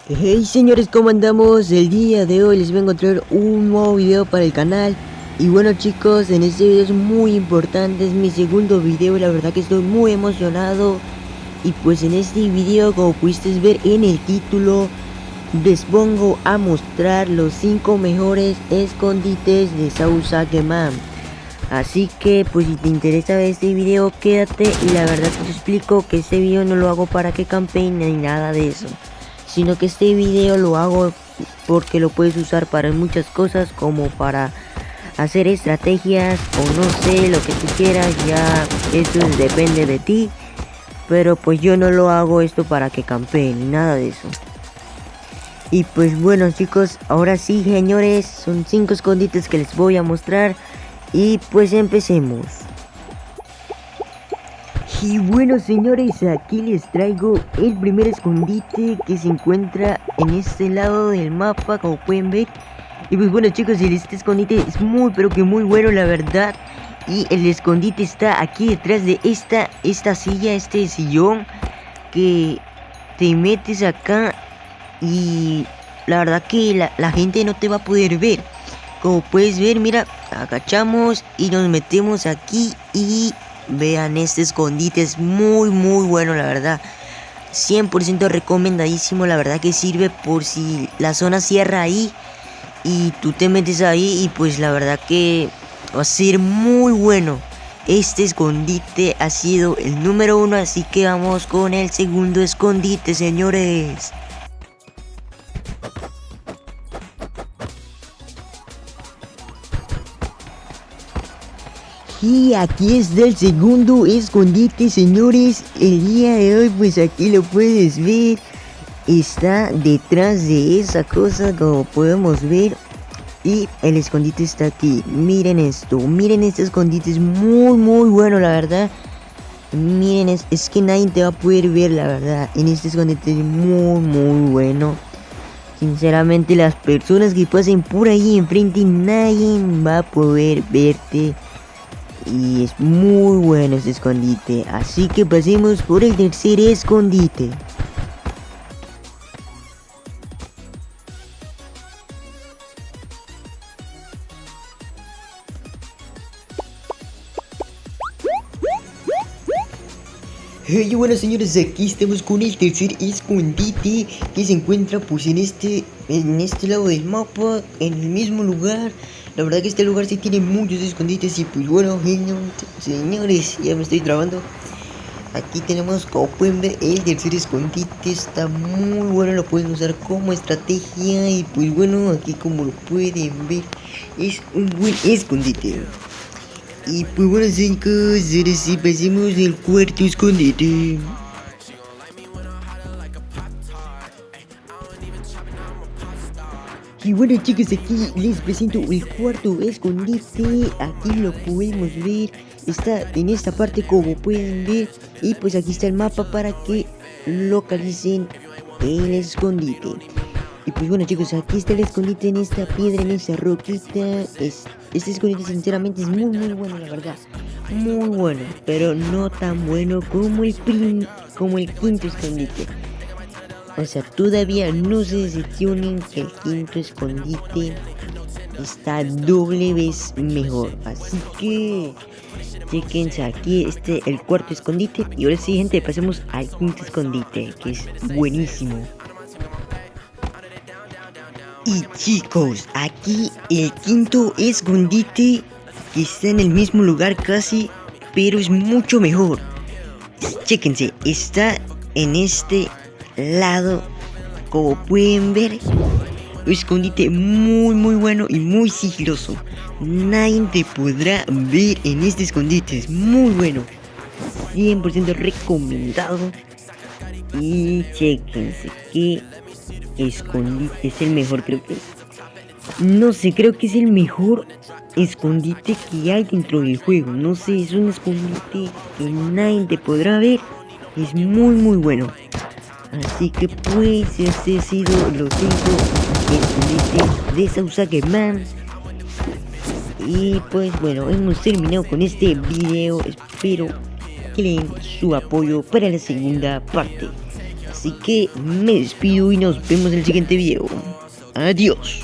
Hey señores, ¿cómo andamos? El día de hoy les vengo a traer un nuevo video para el canal. Y bueno chicos, en este video es muy importante, es mi segundo video, la verdad que estoy muy emocionado. Y pues en este video, como pudiste ver en el título, les pongo a mostrar los 5 mejores escondites de Sausageman. Así que pues si te interesa ver este video, quédate, y la verdad te explico que este video no lo hago para que campeen ni nada de eso, sino que este video lo hago porque lo puedes usar para muchas cosas, como para hacer estrategias o no sé, lo que tú quieras, ya eso depende de ti. Pero pues yo no lo hago esto para que campeen ni nada de eso. Y pues bueno chicos, ahora sí señores, son 5 escondites que les voy a mostrar. Y pues empecemos. Y bueno señores, aquí les traigo el primer escondite que se encuentra en este lado del mapa, como pueden ver. Y pues bueno chicos, este escondite es muy pero que muy bueno, la verdad. Y el escondite está aquí detrás de esta silla, este sillón, que te metes acá y la verdad que la gente no te va a poder ver. Como puedes ver, mira, agachamos y nos metemos aquí y vean, este escondite es muy bueno, la verdad. 100% recomendadísimo, la verdad que sirve por si la zona cierra ahí y tú te metes ahí, y pues la verdad que va a ser muy bueno. Este escondite ha sido el número 1, así que vamos con el segundo escondite, señores. Y aquí está el segundo escondite, señores. El día de hoy, pues aquí lo puedes ver. Está detrás de esa cosa, como podemos ver. Y el escondite está aquí. Miren esto, miren este escondite, es muy bueno, la verdad. Miren, es que nadie te va a poder ver, la verdad. En este escondite es muy bueno. Sinceramente, las personas que pasen por ahí enfrente, nadie va a poder verte. Y es muy bueno este escondite. Así que pasemos por el tercer escondite. Y bueno señores, aquí estamos con el tercer escondite, que se encuentra pues en este lado del mapa, en el mismo lugar. La verdad que este lugar sí tiene muchos escondites. Y pues bueno señores, ya me estoy trabando. Aquí tenemos, como pueden ver, el tercer escondite. Está muy bueno, lo pueden usar como estrategia. Y pues bueno, aquí como lo pueden ver, es un buen escondite. Y pues bueno chicos, ahora sí pasemos al cuarto escondite. Y bueno chicos, aquí les presento el cuarto escondite. Aquí lo podemos ver, está en esta parte, como pueden ver. Y pues aquí está el mapa para que localicen el escondite. Y pues bueno chicos, aquí está el escondite, en esta piedra, en esa roquita. Este escondite sinceramente es muy bueno, la verdad. Muy bueno, pero no tan bueno como el quinto escondite. O sea, todavía no se decepcionen, que el quinto escondite está doble vez mejor. Así que chequense aquí el cuarto escondite. Y ahora sí gente, pasemos al quinto escondite, que es buenísimo. Y chicos, aquí el quinto escondite, que está en el mismo lugar casi, pero es mucho mejor. Chéquense, está en este lado, como pueden ver. Un escondite muy bueno y muy sigiloso. Nadie te podrá ver en este escondite, es muy bueno. 100% recomendado. Y chéquense que escondite es el mejor, creo que no sé, creo que es el mejor escondite que hay dentro del juego. No sé, es un escondite que nadie te podrá ver, es muy bueno. Así que pues este ha sido los 5 escondites de Sausageman. Y pues bueno, hemos terminado con este video. Espero que le den su apoyo para la segunda parte. Así que me despido y nos vemos en el siguiente video. Adiós.